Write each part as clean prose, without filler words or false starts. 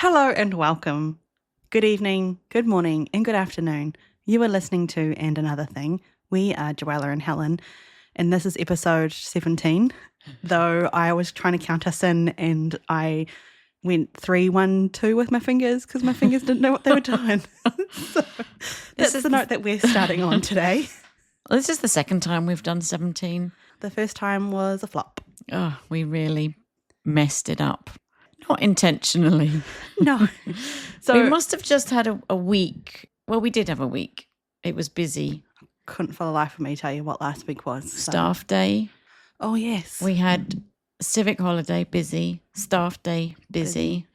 Hello and welcome. Good evening, good morning, and good afternoon. You are listening to And Another Thing. We are Joella and Helen, and this is episode 17. Though I was trying to count us in and I went 3, 1, 2 with my fingers because my fingers didn't know what they were doing. So that's the note that we're starting on today. This is the second time we've done 17. The first time was a flop. Oh, we really messed it up. Not intentionally. No. So we must have just had a week. Well, we did have a week. It was busy. Couldn't for the life of me tell you what last week was. So. Staff day. Oh, yes. We had civic holiday, busy. Staff day, busy.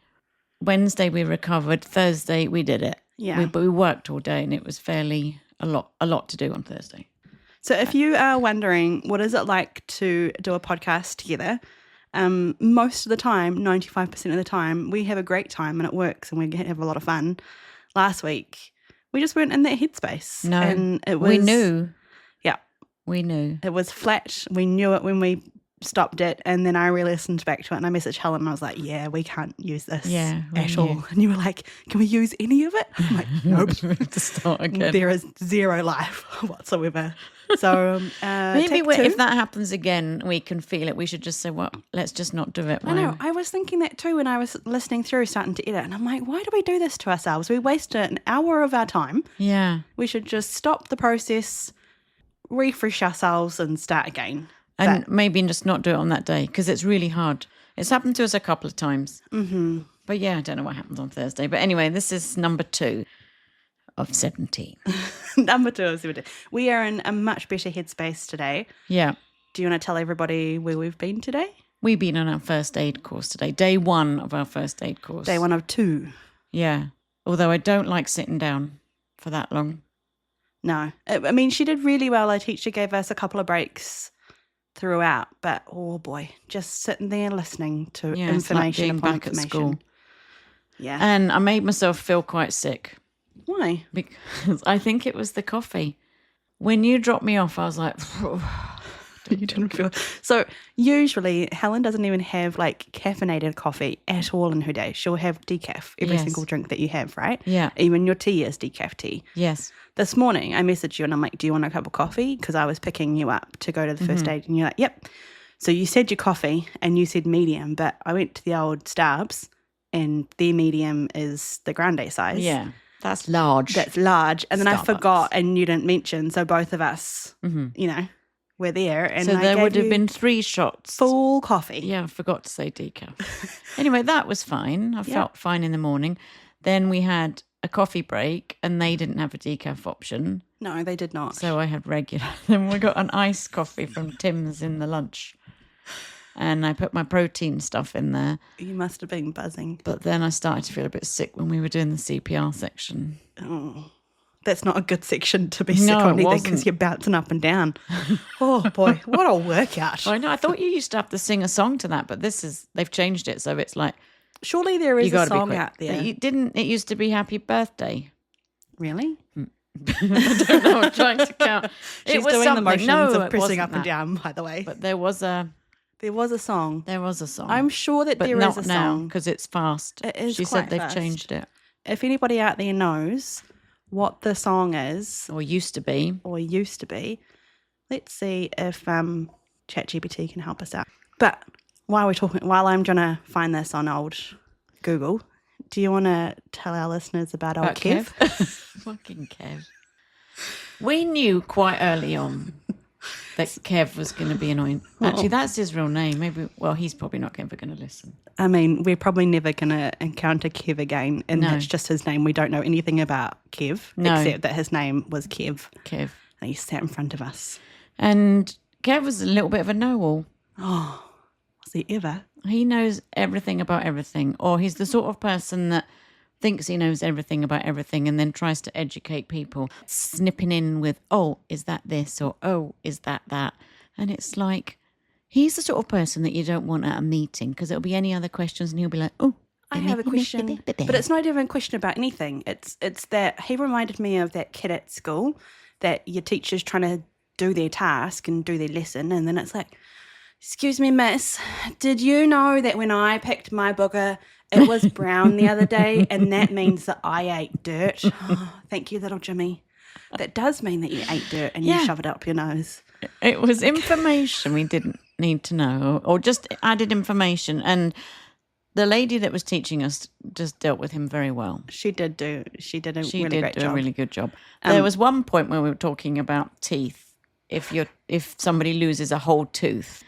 Wednesday we recovered. Thursday we did it. Yeah. But we worked all day and it was fairly a lot to do on Thursday. So if you are wondering what is it like to do a podcast together, most of the time, 95% of the time, we have a great time and it works and we have a lot of fun. Last week, we just weren't in that headspace. No, and it was, we knew. Yeah. We knew. It was flat. We knew it when we stopped it, and then I re-listened back to it and I messaged Helen and I was like, yeah, we can't use this at all. And you were like, can we use any of it? I'm like, nope. To start again. There is zero life whatsoever. So maybe if that happens again, we can feel it. We should just say, well, let's just not do it. I know. I was thinking that too when I was listening through, starting to edit. And I'm like, why do we do this to ourselves? We waste an hour of our time. Yeah. We should just stop the process, refresh ourselves and start again. And maybe just not do it on that day because it's really hard. It's happened to us a couple of times. Mm-hmm. But yeah, I don't know what happened on Thursday. But anyway, this is number 2 of 17. Number 2 of 17. We are in a much better headspace today. Yeah. Do you want to tell everybody where we've been today? We've been on our first aid course today. Day 1 of our first aid course. Day 1 of 2. Yeah. Although I don't like sitting down for that long. No. I mean, she did really well. Our teacher gave us a couple of breaks throughout, but oh boy, just sitting there listening to information upon back information. At school. Yeah. And I made myself feel quite sick. Why? Because I think it was the coffee. When you dropped me off, I was like, you didn't feel. So usually Helen doesn't even have like caffeinated coffee at all in her day. She'll have decaf every single drink that you have, right? Yeah. Even your tea is decaf tea. Yes. This morning I messaged you and I'm like, do you want a cup of coffee? Because I was picking you up to go to the first aid and you're like, yep. So you said your coffee and you said medium, but I went to the old Starbucks and their medium is the grande size. Yeah. That's large. That's large. And then I Starbucks. forgot and you didn't mention. So both of us, were there. And so I there gave would have you been 3 shots. full coffee. Yeah, I forgot to say decaf. Anyway, that was fine. I felt fine in the morning. Then we had a coffee break and they didn't have a decaf option. No, they did not. So I had regular. Then we got an iced coffee from Tim's in the lunch. And I put my protein stuff in there. You must have been buzzing. But then I started to feel a bit sick when we were doing the CPR section. Oh, that's not a good section to be sick on either because you're bouncing up and down. Oh, boy, what a workout. I know. I thought you used to have to sing a song to that, but they've changed it. So it's like. Surely there is a song out there. It used to be Happy Birthday. Really? I don't know. I'm trying to count. She's doing the motions of pressing up and down, by the way. But there was a song. There was a song. I'm sure that there is a song. Because it's fast. It is She quite said they've fast. changed it. If anybody out there knows what the song is Or used to be. let's see if ChatGPT can help us out. But while I'm trying to find this on old Google, do you want to tell our listeners about old Kev? Fucking Kev. We knew quite early on that Kev was going to be annoying. Actually, that's his real name. He's probably not ever going to listen. I mean, we're probably never going to encounter Kev again, and that's just his name. We don't know anything about Kev, except that his name was Kev. Kev. And he sat in front of us. And Kev was a little bit of a know-all. Oh, was he ever? He knows everything about everything, or he's the sort of person that thinks he knows everything about everything and then tries to educate people, snipping in with, oh, is that this? Or, oh, is that that? And it's like, he's the sort of person that you don't want at a meeting because it'll be any other questions and he'll be like, oh, I have a question. But it's not even a question about anything. It's that he reminded me of that kid at school that your teacher's trying to do their task and do their lesson and then it's like, excuse me, miss, did you know that when I picked my booger It was brown the other day, and that means that I ate dirt. Oh, thank you, little Jimmy. That does mean that you ate dirt and you shove it up your nose. It was information we didn't need to know, or just added information. And the lady that was teaching us just dealt with him very well. She did a really great do job. a really good job. There was one point where we were talking about teeth. If somebody loses a whole tooth,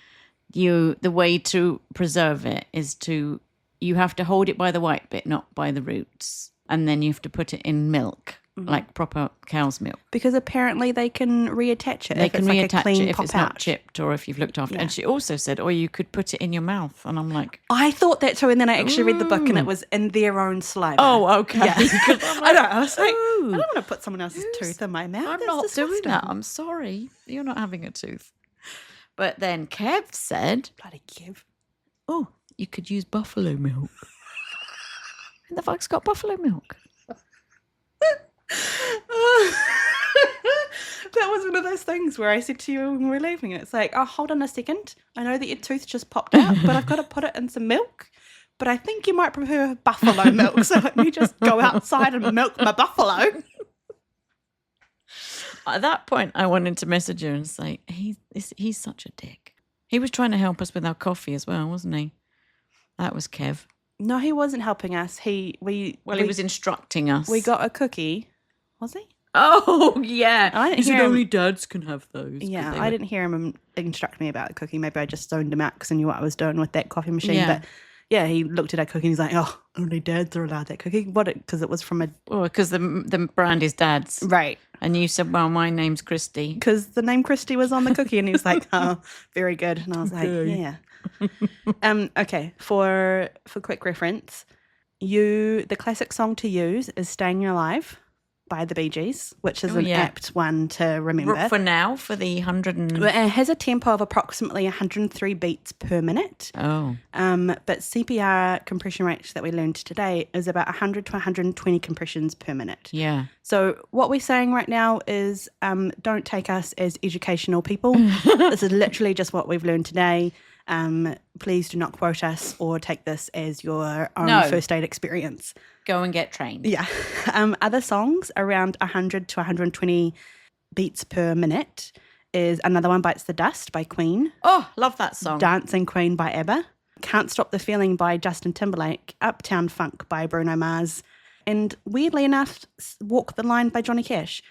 the way to preserve it is you have to hold it by the white bit, not by the roots, and then you have to put it in milk, like proper cow's milk. Because apparently they can reattach it. They if can it's like a reattach clean it if it's not pop-out. chipped or if you've looked after it. And she also said, you could put it in your mouth. And I'm like, I thought that too, and then I actually read the book, and it was in their own saliva. oh, okay. Yeah. I know. I was like, I "Ooh, don't want to put someone else's tooth in my mouth. I'm That's not doing disgusting." that. I'm sorry. You're not having a tooth. But then Kev said, Bloody Kev. oh, you could use buffalo milk. Who the fuck's got buffalo milk? That was one of those things where I said to you when we were leaving, it's like, oh, hold on a second. I know that your tooth just popped out, but I've got to put it in some milk. But I think you might prefer buffalo milk, so let me just go outside and milk my buffalo. At that point, I wanted to message her and say, he's such a dick. He was trying to help us with our coffee as well, wasn't he? That was Kev. No, he wasn't helping us. He was instructing us. We got a cookie. Was he? Oh, yeah. I didn't He said hear him. only dads can have those. Yeah, I didn't hear him instruct me about the cookie. Maybe I just zoned him out because I knew what I was doing with that coffee machine. Yeah. But yeah, he looked at our cookie and he's like, oh, only dads are allowed that cookie. Because it was from a... Well, because the brand is dad's. Right. And you said, well, my name's Christy. Because the name Christy was on the cookie and he was like, oh, very good. And I was like, yeah. Okay, for quick reference, the classic song to use is Staying Alive by the Bee Gees, which is an apt one to remember. For now, for the 100 and... It has a tempo of approximately 103 beats per minute. Oh. But CPR compression rate that we learned today is about 100 to 120 compressions per minute. Yeah. So what we're saying right now is don't take us as educational people. This is literally just what we've learned today. Please do not quote us or take this as your own first aid experience. Go and get trained. Yeah. Other songs around 100 to 120 beats per minute is Another One Bites the Dust by Queen. Oh, love that song. Dancing Queen by ABBA. Can't Stop the Feeling by Justin Timberlake. Uptown Funk by Bruno Mars. And weirdly enough, Walk the Line by Johnny Cash.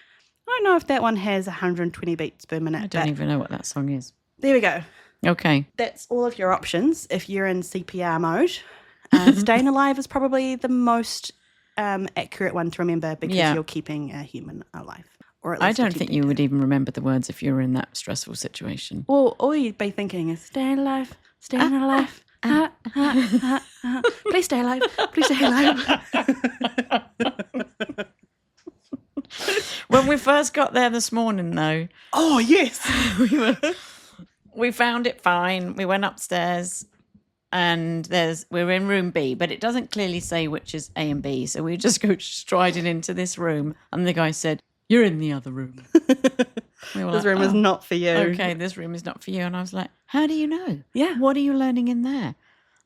I don't know if that one has 120 beats per minute. I don't even know what that song is. There we go. Okay. That's all of your options if you're in CPR mode. Staying Alive is probably the most accurate one to remember because you're keeping a human alive. Or at least I don't think you would even remember the words if you were in that stressful situation. Well, all you'd be thinking is staying alive, staying alive. Please stay alive. Please stay alive. When we first got there this morning, though. Oh, yes. We found it fine. We went upstairs and we're in room B, but it doesn't clearly say which is A and B. So we just go striding into this room and the guy said, "You're in the other room." This room is not for you. Okay, this room is not for you. And I was like, how do you know? Yeah. What are you learning in there?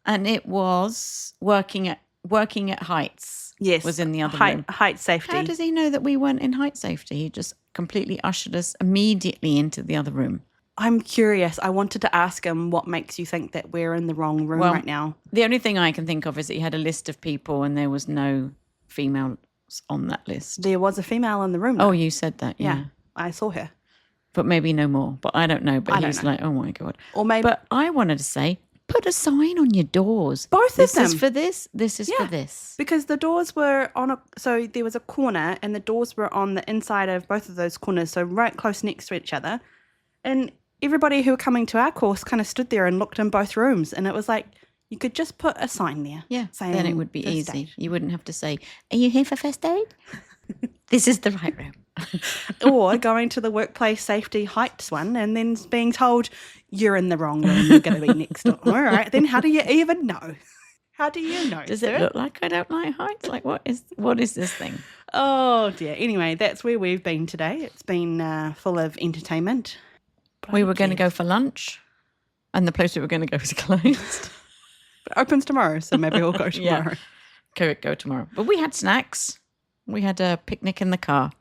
And it was working at heights. Yes. Was in the other room. Height safety. How does he know that we weren't in height safety? He just completely ushered us immediately into the other room. I'm curious. I wanted to ask him what makes you think that we're in the wrong room right now. The only thing I can think of is that he had a list of people and there was no females on that list. There was a female in the room. Oh, you said that, yeah. I saw her. But maybe no more. But I don't know. But he was like, oh my God. Or maybe. But I wanted to say, put a sign on your doors. Both of them. This is for this. This is for this. Because the doors were so there was a corner and the doors were on the inside of both of those corners, so right close next to each other. And everybody who were coming to our course kind of stood there and looked in both rooms. And it was like, you could just put a sign there. Yeah, saying then it would be first easy. aid. You wouldn't have to say, are you here for first aid? This is the right room. Or going to the workplace safety heights one and then being told, you're in the wrong room, you're going to be next door. All right, then how do you even know? How do you know? Does it look like I don't like heights? Like, what is this thing? Oh, dear. Anyway, that's where we've been today. It's been full of entertainment. We were going to go for lunch and the place we were going to go was closed. But it opens tomorrow, so maybe we'll go Yeah. tomorrow. Go tomorrow. But we had snacks. We had a picnic in the car.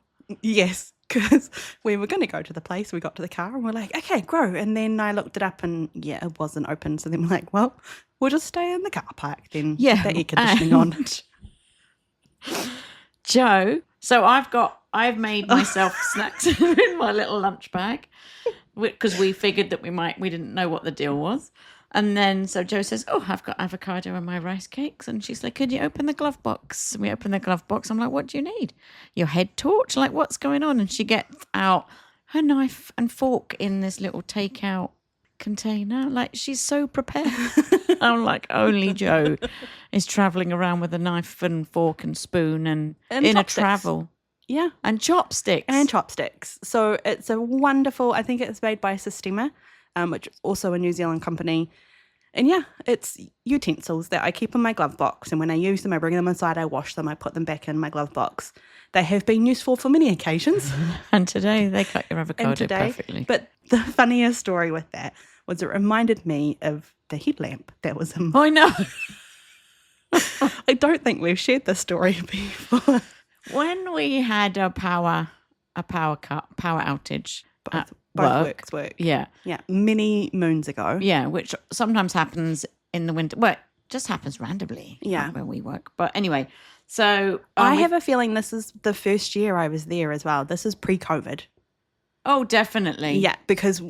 Yes, because we were going to go to the place. We got to the car and we're like, okay, grow. And then I looked it up and it wasn't open. So then we're like, well, we'll just stay in the car park then. Yeah, The air conditioning on. Joe, so I've made myself snacks in my little lunch bag because we figured that we didn't know what the deal was. And then so Joe says, oh, I've got avocado and my rice cakes. And she's like, could you open the glove box? And we open the glove box. I'm like, what do you need? Your head torch? Like, what's going on? And she gets out her knife and fork in this little takeout container. Like, she's so prepared. I'm like, only Joe is traveling around with a knife and fork and spoon and in chopsticks. a travel. Yeah. And chopsticks. So it's a wonderful, I think it's made by Sistema, which is also a New Zealand company. And yeah, it's utensils that I keep in my glove box. And when I use them, I bring them inside, I wash them, I put them back in my glove box. They have been useful for many occasions. And today they cut your avocado perfectly. But the funniest story with that was it reminded me of the headlamp that was in. I know. I don't think we've shared this story before. When we had a power outage at Both work. Yeah. Yeah, many moons ago. Yeah, which sometimes happens in the winter. Well, it just happens randomly. Yeah. Where we work. But anyway, so I have a feeling this is the first year I was there as well. This is pre-COVID. Oh, definitely. Yeah, because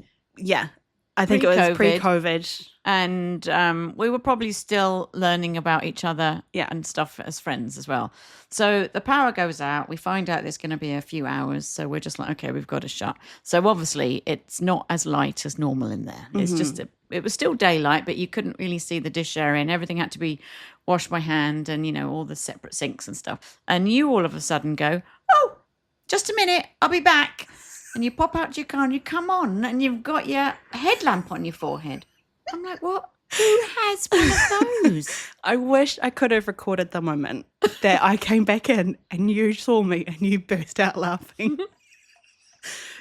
I think it was pre-COVID. And we were probably still learning about each other Yeah. and stuff as friends as well. So the power goes out. We find out there's going to be a few hours. So we're just like, okay, we've got to shut. So obviously it's not as light as normal in there. It's just, it was still daylight, but you couldn't really see the dish area and everything had to be washed by hand and, all the separate sinks and stuff. And you all of a sudden go, oh, just a minute, I'll be back. And you pop out your car and you come on and you've got your headlamp on your forehead. I'm like, what? Who has one of those? I wish I could have recorded the moment that I came back in and you saw me and you burst out laughing.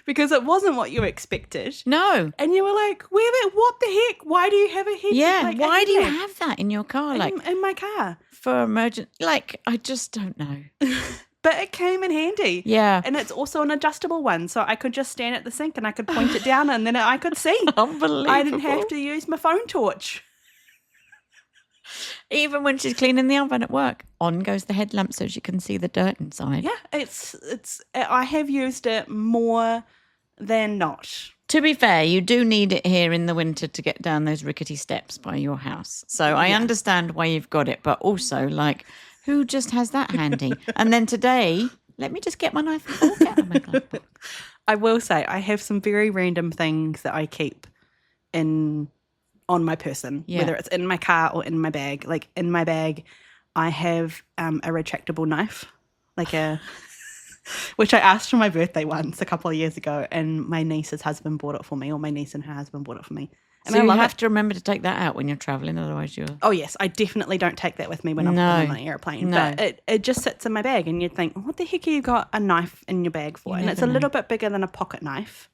Because it wasn't what you expected. No. And you were like, what the heck? Why do you have a head? Yeah, like, why do you headlamp have that in your car? Like in my car? for emergency, like I just don't know. But it came in handy. Yeah. And it's also an adjustable one. So I could just stand at the sink and I could point it down and then I could see. Unbelievable. I didn't have to use my phone torch. Even when she's cleaning the oven at work, on goes the headlamp so she can see the dirt inside. Yeah, I have used it more than not. To be fair, you do need it here in the winter to get down those rickety steps by your house. So I understand why you've got it, but also like, who just has that handy? And then today, let me just get my knife and fork out of my glove box. I will say I have some very random things that I keep on my person, whether it's in my car or in my bag. Like in my bag, I have a retractable knife, which I asked for my birthday once a couple of years ago, and my niece's husband bought it for me, or my niece and her husband bought it for me. And So I you love have to remember to take that out when you're traveling, otherwise you're... Oh, yes. I definitely don't take that with me when I'm on an airplane. No. But it just sits in my bag and you'd think, what the heck have you got a knife in your bag for? And it's a little bit bigger than a pocket knife,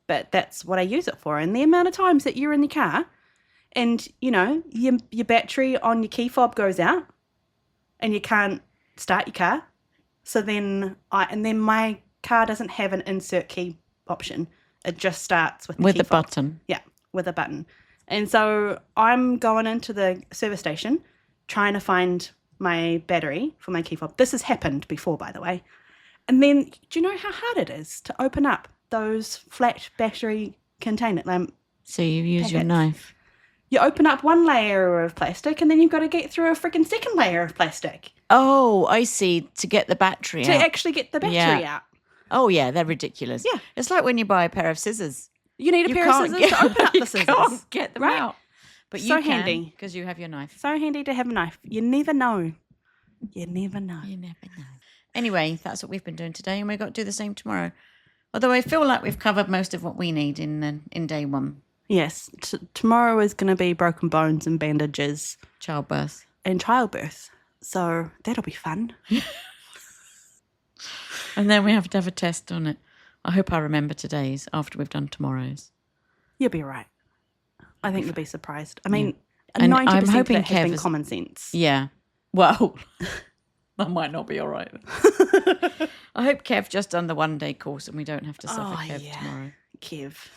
but that's what I use it for. And the amount of times that you're in the car and, your battery on your key fob goes out and you can't start your car. So then my car doesn't have an insert key option. It just starts with the key fob. button. Yeah, with a button. And so I'm going into the service station trying to find my battery for my key fob. This has happened before, by the way. And then do you know how hard it is to open up those flat battery container? So you use your packets? knife. You open up one layer of plastic and then you've got to get through a freaking second layer of plastic Oh, I see. To get the battery to out. actually get the battery out. Oh, yeah, they're ridiculous. Yeah. It's like when you buy a pair of scissors. You need a pair of scissors to open up the scissors. You can't get them Right? out. But So you can, handy. because you have your knife. So handy to have a knife. You never know. You never know. You never know. Anyway, that's what we've been doing today, and we've got to do the same tomorrow. Although I feel like we've covered most of what we need in day one. Yes. Tomorrow is going to be broken bones and bandages Childbirth. and childbirth. So that'll be fun. And then we have to have a test on it. I hope I remember today's after we've done tomorrow's. You'll be right. I think you'll be surprised. I mean, And 90% I'm of hoping it has Kev been is- common sense. Yeah. Well, that might not be all right. I hope Kev just done the 1-day course and we don't have to suffer Kev tomorrow. Kev,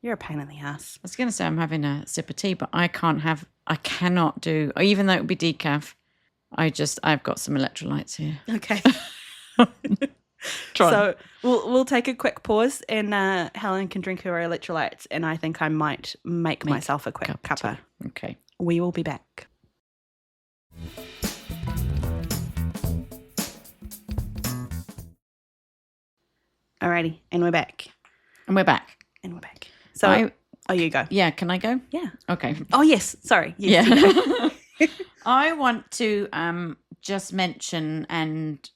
you're a pain in the ass. I was going to say I'm having a sip of tea, but I cannot do, even though it would be decaf, I've got some electrolytes here. Okay. Try. So we'll take a quick pause and Helen can drink her electrolytes and I think I might make myself a quick cuppa. Okay. We will be back. Alrighty, and we're back. So, you go. Yeah, can I go? Yeah. Okay. Oh, yes. Sorry. Yes, Yeah. I want to just mention and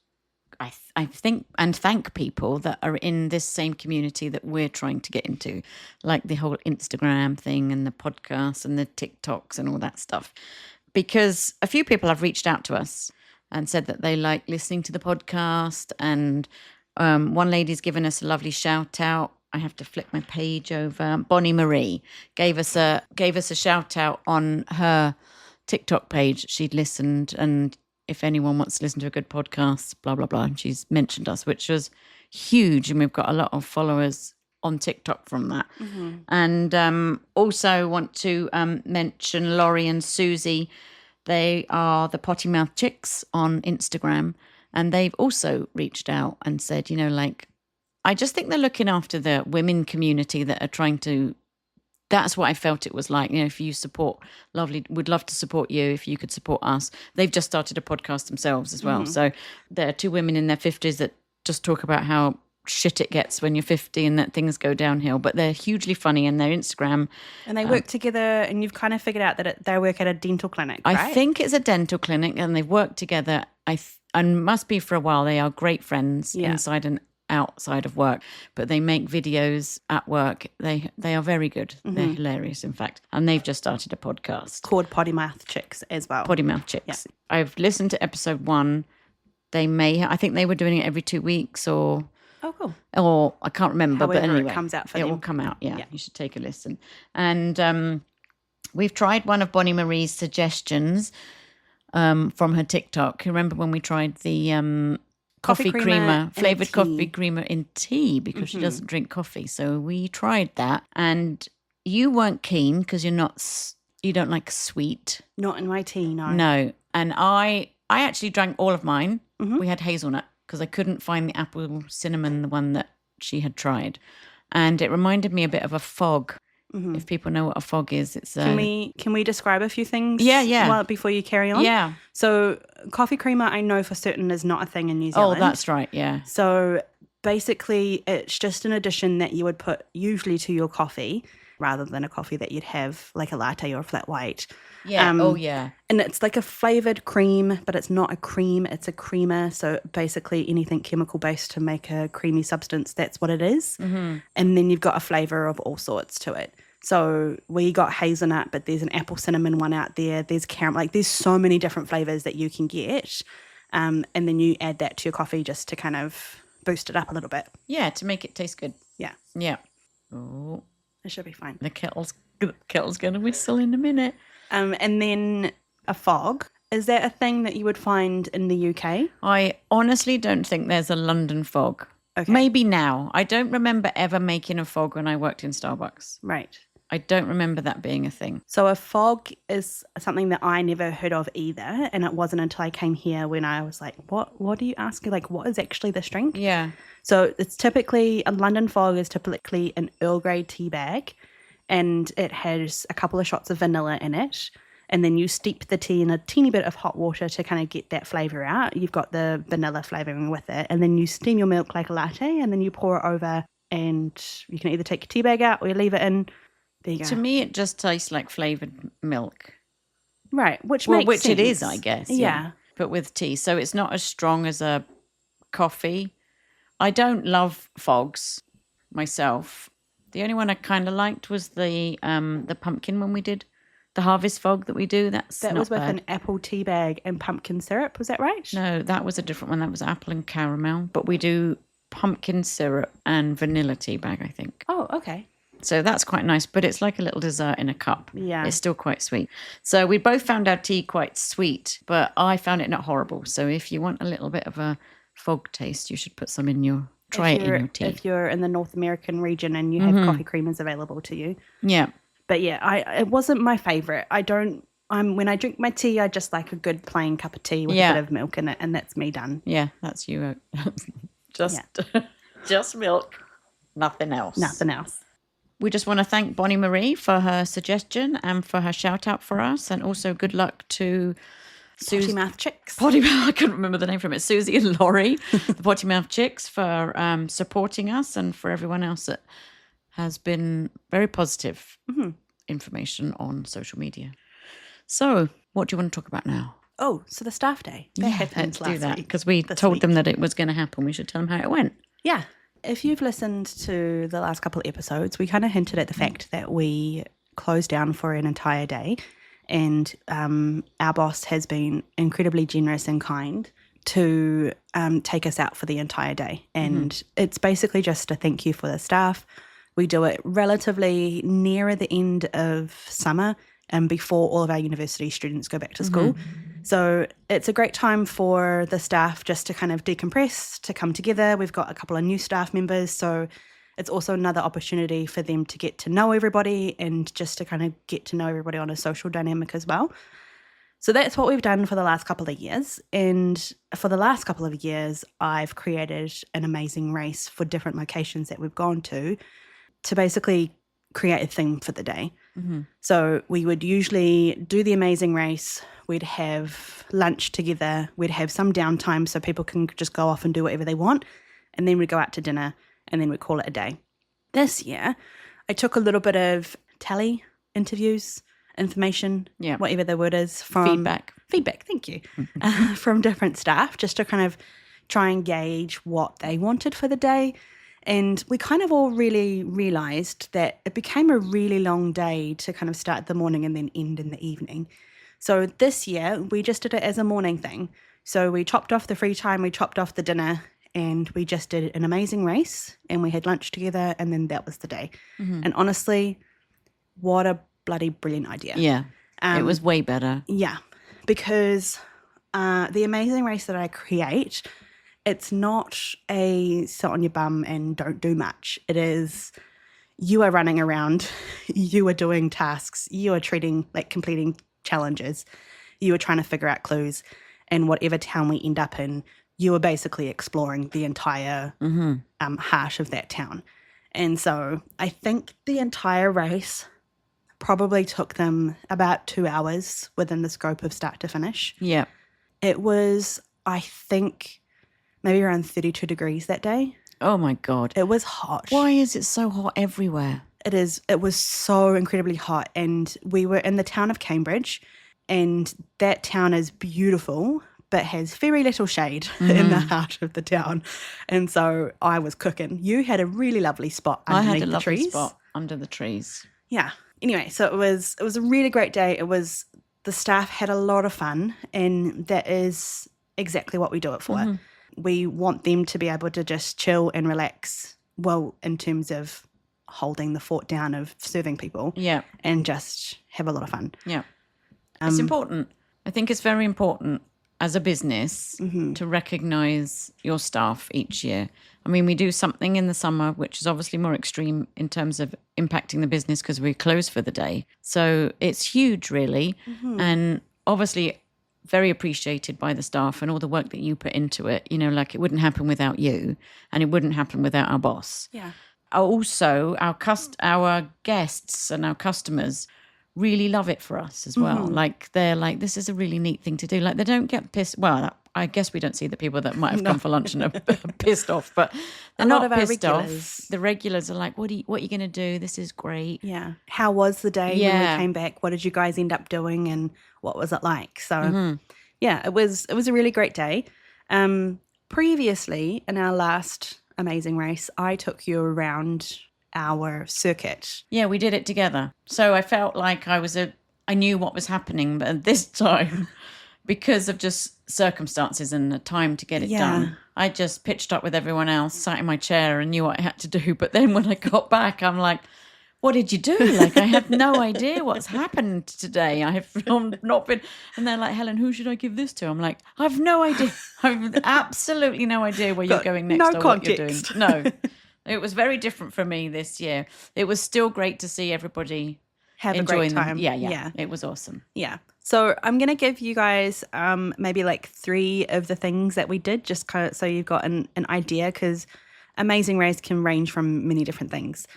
I think and thank people that are in this same community that we're trying to get into, like the whole Instagram thing and the podcasts and the TikToks and all that stuff. Because a few people have reached out to us and said that they like listening to the podcast. And one lady's given us a lovely shout out. I have to flip my page over. Bonnie Marie gave us a shout out on her TikTok page. She'd listened, and if anyone wants to listen to a good podcast, blah blah blah, and she's mentioned us, which was huge, and we've got a lot of followers on TikTok from that. Mm-hmm. And also want to mention Laurie and Susie. They are the Potty Mouth Chicks on Instagram, and they've also reached out and said, I just think they're looking after the women community that are trying to. That's what I felt it was like. If you support Lovely, would love to support you if you could support us. They've just started a podcast themselves as well. Mm-hmm. So there are two women in their 50s that just talk about how shit it gets when you're 50 and that things go downhill. But they're hugely funny, and their Instagram. And they work together, and you've kind of figured out that they work at a dental clinic, right? I think it's a dental clinic, and they've worked together. And must be for a while. They are great friends inside and outside of work, but they make videos at work. They are very good. Mm-hmm. They're hilarious, in fact. And they've just started a podcast called Potty Mouth Chicks as well. Potty Mouth Chicks. Yeah. I've listened to episode 1. I think they were doing it every 2 weeks or... Oh, cool. Or I can't remember, However but anyway. it comes out for them. It will come out, yeah. You should take a listen. And we've tried one of Bonnie Marie's suggestions from her TikTok. Remember when we tried the... coffee creamer, flavored coffee creamer in tea, because she doesn't drink coffee. So we tried that, and you weren't keen because you don't like sweet. Not in my tea, no. No, and I actually drank all of mine. Mm-hmm. We had hazelnut because I couldn't find the apple cinnamon, the one that she had tried, and it reminded me a bit of a fog. Mm-hmm. If people know what a fog is, it's Can we describe a few things? Yeah. Before you carry on. Yeah. So coffee creamer, I know for certain, is not a thing in New Zealand. Oh, that's right. Yeah. So basically, it's just an addition that you would put usually to your coffee, rather than a coffee that you'd have like a latte or a flat white. Yeah. Yeah. And it's like a flavored cream, but it's not a cream, it's a creamer. So basically anything chemical based to make a creamy substance, that's what it is. Mm-hmm. And then you've got a flavor of all sorts to it. So we got hazelnut, but there's an apple cinnamon one out there. There's caramel, there's so many different flavors that you can get. And then you add that to your coffee just to kind of boost it up a little bit. Yeah, to make it taste good. Yeah. Yeah. Oh, it should be fine. The kettle's going to whistle in a minute. And then a fog. Is that a thing that you would find in the UK? I honestly don't think there's a London fog. Okay. Maybe now. I don't remember ever making a fog when I worked in Starbucks. Right. I don't remember that being a thing. So a fog is something that I never heard of either. And it wasn't until I came here when I was like, what do you ask? Like, what is actually this drink? Yeah. So it's typically, a London fog is typically an Earl Grey tea bag. And it has a couple of shots of vanilla in it. And then you steep the tea in a teeny bit of hot water to kind of get that flavour out. You've got the vanilla flavouring with it. And then you steam your milk like a latte, and then you pour it over, and you can either take your tea bag out or you leave it in. There you go. To me, it just tastes like flavoured milk. Right, which makes sense. It is, I guess. Yeah. But with tea. So it's not as strong as a coffee. I don't love fogs myself. The only one I kind of liked was the pumpkin one we did. The harvest fog that we do, that was with an apple tea bag and pumpkin syrup. Was that right? No, that was a different one. That was apple and caramel. But we do pumpkin syrup and vanilla tea bag, I think. Oh, okay. So that's quite nice, but it's like a little dessert in a cup. Yeah. It's still quite sweet. So we both found our tea quite sweet, but I found it not horrible. So if you want a little bit of a fog taste, you should put some in your, try it in your tea. If you're in the North American region and you have coffee creamers available to you. Yeah. But yeah, it wasn't my favorite. When I drink my tea, I just like a good plain cup of tea with a bit of milk in it, and that's me done. Yeah, that's you. Just milk, nothing else. Nothing else. We just want to thank Bonnie Marie for her suggestion and for her shout out for us, and also good luck to Potty Mouth Chicks. I couldn't remember the name from it. Susie and Laurie, the Potty Mouth Chicks, for supporting us, and for everyone else that has been very positive information on social media. So, what do you want to talk about now? Oh, so the staff day. That happened let's do that, week. because we told them that it was going to happen. We should tell them how it went. Yeah. If you've listened to the last couple of episodes, we kind of hinted at the fact that we closed down for an entire day, and our boss has been incredibly generous and kind to take us out for the entire day. And it's basically just a thank you for the staff. We do it relatively nearer the end of summer and before all of our university students go back to school. So it's a great time for the staff just to kind of decompress, to come together. We've got a couple of new staff members, so it's also another opportunity for them to get to know everybody and just to kind of get to know everybody on a social dynamic as well. So that's what we've done for the last couple of years. And for the last couple of years, I've created an amazing race for different locations that we've gone to basically create a theme for the day. So we would usually do the amazing race. We'd have lunch together. We'd have some downtime so people can just go off and do whatever they want. And then we'd go out to dinner and then we'd call it a day. This year, I took a little bit of tally interviews, information, whatever the word is, from feedback, thank you, from different staff, just to kind of try and gauge what they wanted for the day. And we kind of all really realised that it became a really long day to kind of start the morning and then end in the evening. So this year, we just did it as a morning thing. So we chopped off the free time, we chopped off the dinner, and we just did an amazing race, and we had lunch together, and then that was the day. And honestly, what a bloody brilliant idea. Yeah, it was way better. Yeah, because the amazing race that I create, it's not a sit on your bum and don't do much. It is you are running around, you are doing tasks, you are completing challenges, you are trying to figure out clues, and whatever town we end up in, you are basically exploring the entire heart of that town. And so I think the entire race probably took them about 2 hours within the scope of start to finish. Yeah. It was, I think, maybe around 32 degrees that day. Oh my God. It was hot. Why is it so hot everywhere? It was so incredibly hot. And we were in the town of Cambridge, and that town is beautiful, but has very little shade in the heart of the town. And so I was cooking. You had a really lovely spot underneath the trees. I had a lovely spot under the trees. Yeah. Anyway, so it was a really great day. The staff had a lot of fun, and that is exactly what we do it for. We want them to be able to just chill and relax, well, in terms of holding the fort down of serving people. Yeah. And just have a lot of fun. Yeah. It's important. I think it's very important as a business to recognise your staff each year. I mean, we do something in the summer, which is obviously more extreme in terms of impacting the business because we're closed for the day. So it's huge, really. And obviously very appreciated by the staff and all the work that you put into it. You know, like it wouldn't happen without you, and it wouldn't happen without our boss. Yeah. Also, our guests and our customers really love it for us as well. Like they're like, this is a really neat thing to do. Like they don't get pissed. Well, I guess we don't see the people that might have come for lunch and are pissed off, but they're not pissed off. The regulars are like, what are you going to do? This is great. Yeah. How was the day when we came back? What did you guys end up doing, and what was it like? So yeah, it was a really great day. Previously in our last amazing race, I took you around our circuit. Yeah, we did it together. So I felt like I knew what was happening, but this time, because of just circumstances and the time to get it done, I just pitched up with everyone else, sat in my chair and knew what I had to do. But then when I got back, I'm like, what did you do? Like, I have no idea what's happened today. I have not been. And they're like, Helen, who should I give this to? I'm like, I have no idea. I have absolutely no idea where you're going next no or what you're doing. context. No, it was very different for me this year. It was still great to see everybody Have a enjoying great time. them. Yeah. It was awesome. Yeah. So I'm going to give you guys maybe like 3 of the things that we did, just kind of so you've got an idea, because Amazing Race can range from many different things.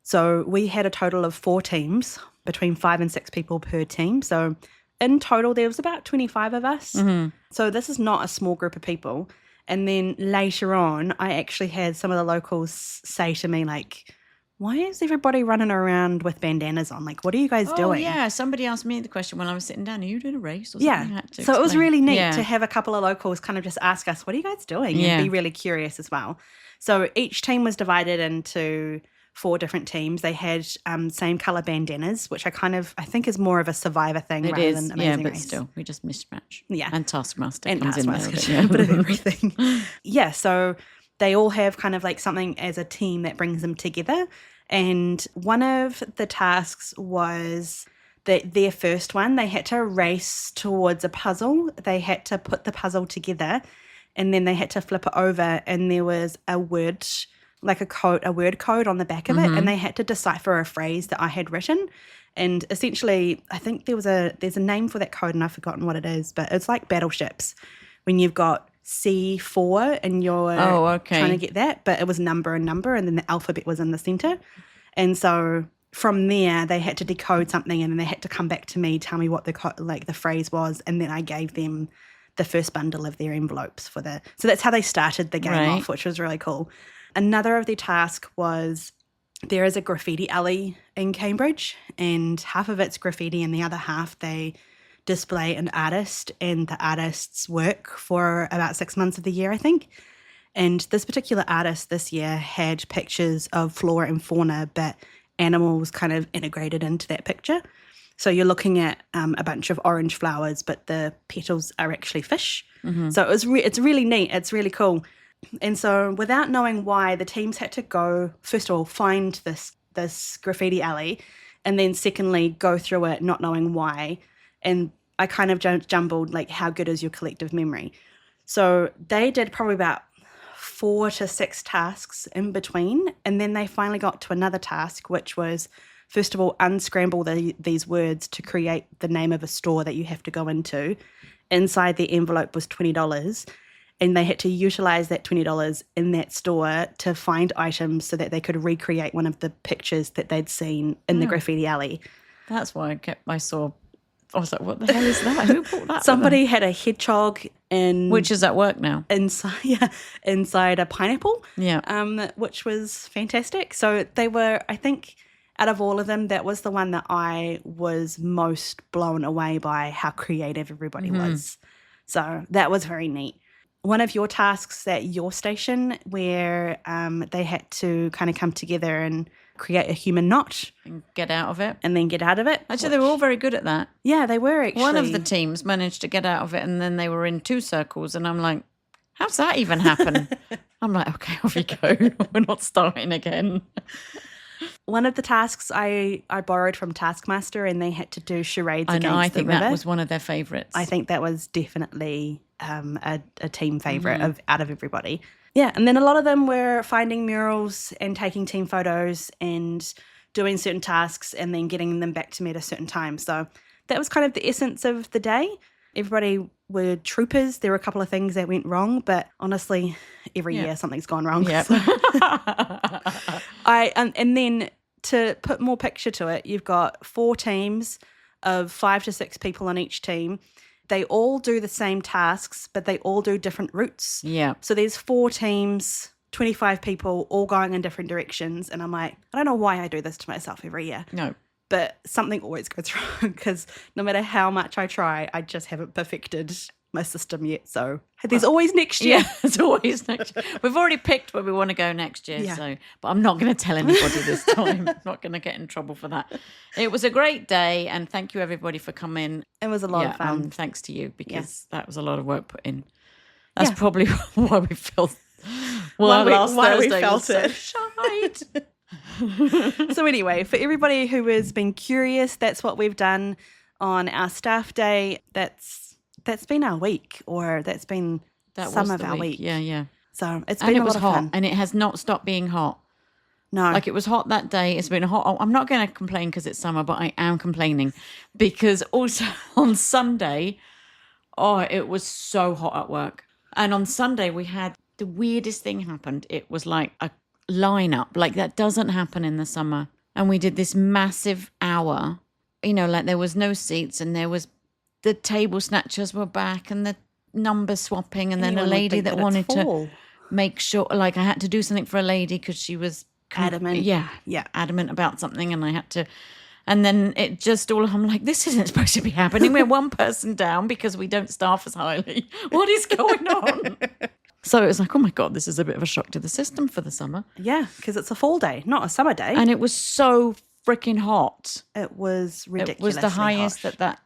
So we had a total of 4 teams, between 5 and 6 people per team. So in total, there was about 25 of us. Mm-hmm. So this is not a small group of people. And then later on, I actually had some of the locals say to me, like, why is everybody running around with bandanas on? Like, what are you guys doing? Yeah, somebody asked me the question when I was sitting down, are you doing a race or something? Yeah. I had to So it was explain. really neat Yeah. to have a couple of locals kind of just ask us, what are you guys doing? Yeah. And be really curious as well. So each team was divided into 4 different teams. They had same colour bandanas, which I think is more of a Survivor thing It rather is, than Amazing but Race. still, we just mismatch. Yeah. And Taskmaster And comes in there. Taskmaster, A bit, a bit of everything. Yeah, so they all have kind of like something as a team that brings them together. And one of the tasks was that their first one, they had to race towards a puzzle. They had to put the puzzle together, and then they had to flip it over, and there was a word, like a word code on the back of it, and they had to decipher a phrase that I had written. And essentially, I think there's a name for that code, and I've forgotten what it is, but it's like battleships when you've got C4 and you're trying to get that, but it was number, and then the alphabet was in the center. And so from there, they had to decode something, and then they had to come back to me, tell me what the phrase was, and then I gave them the first bundle of their envelopes so that's how they started the game off, which was really cool. Another of their tasks was, there is a graffiti alley in Cambridge, and half of it's graffiti and the other half they display an artist and the artist's work for about 6 months of the year, I think. And this particular artist this year had pictures of flora and fauna, but animals kind of integrated into that picture. So you're looking at a bunch of orange flowers, but the petals are actually fish. Mm-hmm. So it's really neat. It's really cool. And so without knowing why, the teams had to go, first of all, find this graffiti alley, and then secondly, go through it not knowing why. And I kind of jumbled, like, how good is your collective memory? So they did probably about 4 to 6 tasks in between, and then they finally got to another task, which was, first of all, unscramble these words to create the name of a store that you have to go into. Inside the envelope was $20, and they had to utilise that $20 in that store to find items so that they could recreate one of the pictures that they'd seen in the graffiti alley. That's why I was like, what the hell is that? Who bought that? Somebody had a hedgehog which is at work now. Inside a pineapple. Yeah. Which was fantastic. So they were, I think, out of all of them, that was the one that I was most blown away by how creative everybody was. So that was very neat. One of your tasks at your station, where they had to kind of come together and create a human knot And get out of it. and then get out of it. Actually, they were all very good at that. Yeah, they were actually. One of the teams managed to get out of it, and then they were in 2 circles, and I'm like, how's that even happen? I'm like, okay, off you go. We're not starting again. One of the tasks I borrowed from Taskmaster, and they had to do charades I against know, I the think river. that was one of their favourites. I think that was definitely a team favourite out of everybody. Yeah, and then a lot of them were finding murals and taking team photos and doing certain tasks and then getting them back to me at a certain time. So that was kind of the essence of the day. Everybody were troopers. There were a couple of things that went wrong, but honestly, every year something's gone wrong. Yep. So and then to put more picture to it, you've got 4 teams of 5 to 6 people on each team. They all do the same tasks, but they all do different routes. Yeah. So there's 4 teams, 25 people, all going in different directions. And I'm like, I don't know why I do this to myself every year. No. But something always goes wrong, because no matter how much I try, I just haven't perfected my system yet. So there's always next year. Yeah, it's always next year. We've already picked where we want to go next year. Yeah. So, but I'm not going to tell anybody this time. I'm not going to get in trouble for that. It was a great day, and thank you everybody for coming. It was a lot of fun. Thanks to you, because that was a lot of work put in. That's probably why we felt. Why we last felt Thursday was it. so shite. So anyway, for everybody who has been curious, that's what we've done on our staff day. That's been our week, or that's been some was of the our week. week. Yeah. So it's And been it a was lot of hot, fun. and it has not stopped being hot. No. Like, it was hot that day. It's been hot. I'm not going to complain because it's summer, but I am complaining because also on Sunday, it was so hot at work. And on Sunday, we had the weirdest thing happened. It was like a lineup. Like, that doesn't happen in the summer. And we did this massive hour, like there was no seats, and there was the table snatchers were back and the number swapping. And then Anyone a would lady think that it's wanted fall. to make sure, like, I had to do something for a lady because she was Adamant. Yeah. Adamant about something. And I had to, and then it just I'm like, this isn't supposed to be happening. We're one person down because we don't staff as highly. What is going on? So it was like, oh my God, this is a bit of a shock to the system for the summer. Yeah, because it's a fall day, not a summer day. And it was so freaking hot. It was ridiculously It was the highest hot. that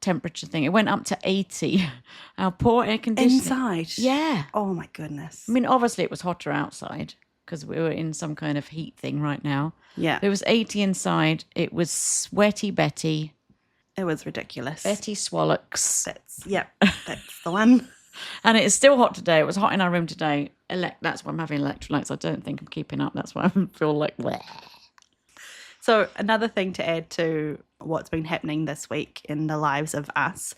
temperature thing. It went up to 80. Our poor air conditioning. Inside? Yeah. Oh my goodness. I mean, obviously it was hotter outside because we were in some kind of heat thing right now. Yeah. It was 80 inside. It was sweaty Betty. It was ridiculous. Betty Swallocks. That's the one. And it's still hot today. It was hot in our room today. That's why I'm having electrolytes. I don't think I'm keeping up. That's why I feel like... bleh. So another thing to add to what's been happening this week in the lives of us,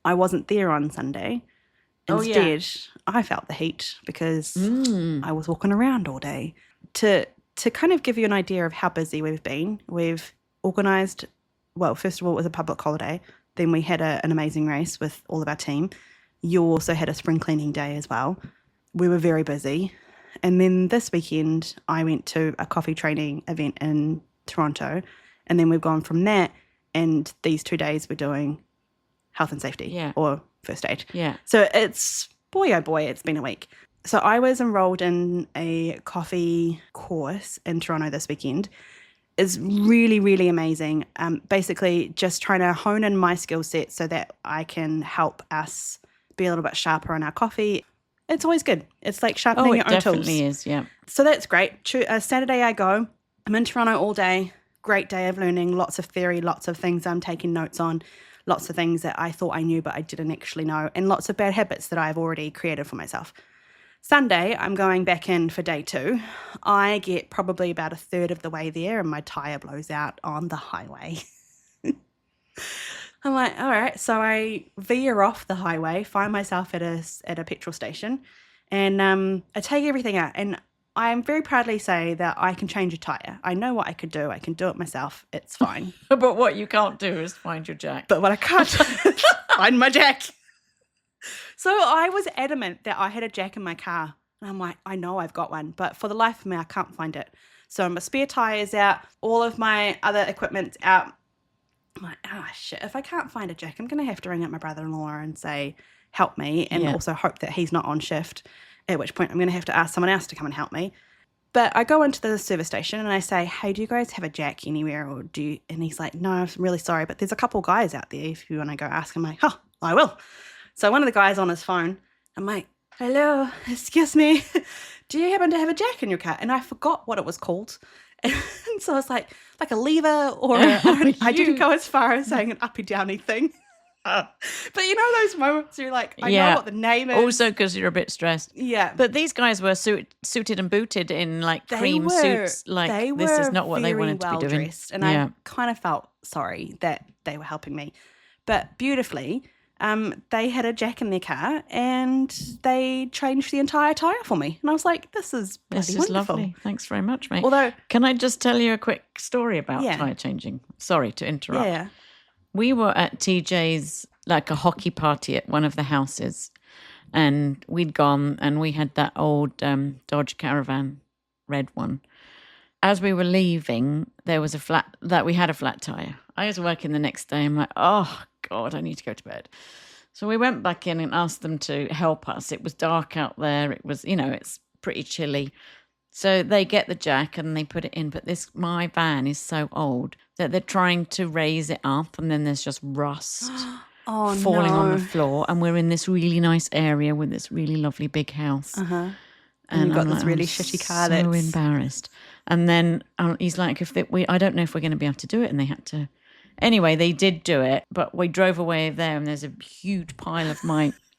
I wasn't there on Sunday. Instead, I felt the heat because I was walking around all day. To kind of give you an idea of how busy we've been, we've organised, well, first of all, it was a public holiday. Then we had an amazing race with all of our team. You also had a spring cleaning day as well. We were very busy. And then this weekend, I went to a coffee training event in Toronto. And then we've gone from that, and these 2 days we're doing health and safety or first aid. Yeah. So it's, boy, oh boy, it's been a week. So I was enrolled in a coffee course in Toronto this weekend. It's really, really amazing. Basically just trying to hone in my skill set so that I can help us be a little bit sharper on our coffee. It's always good. It's like sharpening your own tools. It definitely is, yeah. So that's great. Saturday I go. I'm in Toronto all day. Great day of learning, lots of theory, lots of things I'm taking notes on, lots of things that I thought I knew but I didn't actually know, and lots of bad habits that I've already created for myself. Sunday, I'm going back in for day 2. I get probably about a third of the way there and my tyre blows out on the highway. I'm like, all right. So I veer off the highway, find myself at a petrol station, and I take everything out. And I'm very proudly say that I can change a tyre. I know what I could do. I can do it myself. It's fine. But what you can't do is find your jack. But what I can't do is find my jack. So I was adamant that I had a jack in my car. And I'm like, I know I've got one, but for the life of me, I can't find it. So my spare tyre is out. All of my other equipment's out. I'm like, shit, if I can't find a jack, I'm going to have to ring up my brother-in-law and say, help me, and also hope that he's not on shift, at which point I'm going to have to ask someone else to come and help me. But I go into the service station and I say, hey, do you guys have a jack anywhere? Or do you? And he's like, no, I'm really sorry, but there's a couple guys out there if you want to go ask. I'm like, oh, I will. So one of the guys on his phone, I'm like, hello, excuse me, do you happen to have a jack in your car? And I forgot what it was called. And so I was like a lever, or I didn't go as far as saying an uppy-downy thing. But you know those moments where you're like, I know what the name is. Also because you're a bit stressed. Yeah. But these guys were suited and booted in like cream suits. Like, this is not what they wanted to be doing. Dressed, and I kind of felt sorry that they were helping me. But beautifully, they had a jack in their car and they changed the entire tyre for me. And I was like, this is wonderful. Lovely. Thanks very much, mate. Although, can I just tell you a quick story about tyre changing? Sorry to interrupt. Yeah. We were at TJ's, like a hockey party at one of the houses, and we'd gone and we had that old Dodge Caravan, red one. As we were leaving, there was we had a flat tyre. I was working the next day. I'm like, oh God, I need to go to bed. So we went back in and asked them to help us. It was dark out there. It was, it's pretty chilly. So they get the jack and they put it in. But my van is so old that they're trying to raise it up, and then there's just rust falling on the floor. And we're in this really nice area with this really lovely big house. And you've got I'm this like, really I'm shitty car so that's... embarrassed. And then he's like, I don't know if we're going to be able to do it. And they had to. Anyway, they did do it, but we drove away there, and there's a huge pile of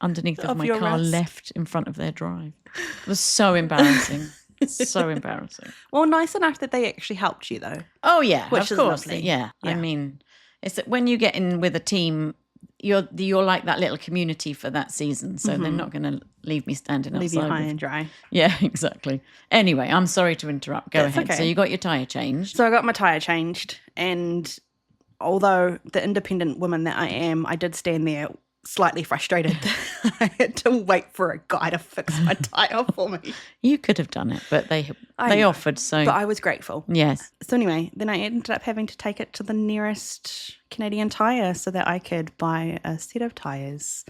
underneath of Of my your car rust. left in front of their drive. It was so embarrassing. So embarrassing. Well, nice enough that they actually helped you, though. Oh yeah, Which of is course. lovely. Yeah. I Yeah. mean, it's that when you get in with a team, you're like that little community for that season. So they're not going to leave me standing Leave you outside. high and dry. Yeah, exactly. Anyway, I'm sorry to interrupt. Go That's ahead. okay. So you got your tyre changed. So I got my tyre changed, and although the independent woman that I am, I did stand there slightly frustrated that I had to wait for a guy to fix my tyre for me. You could have done it, but they know, offered. So But I was grateful. yes. So anyway, then I ended up having to take it to the nearest Canadian tyre so that I could buy a set of tyres.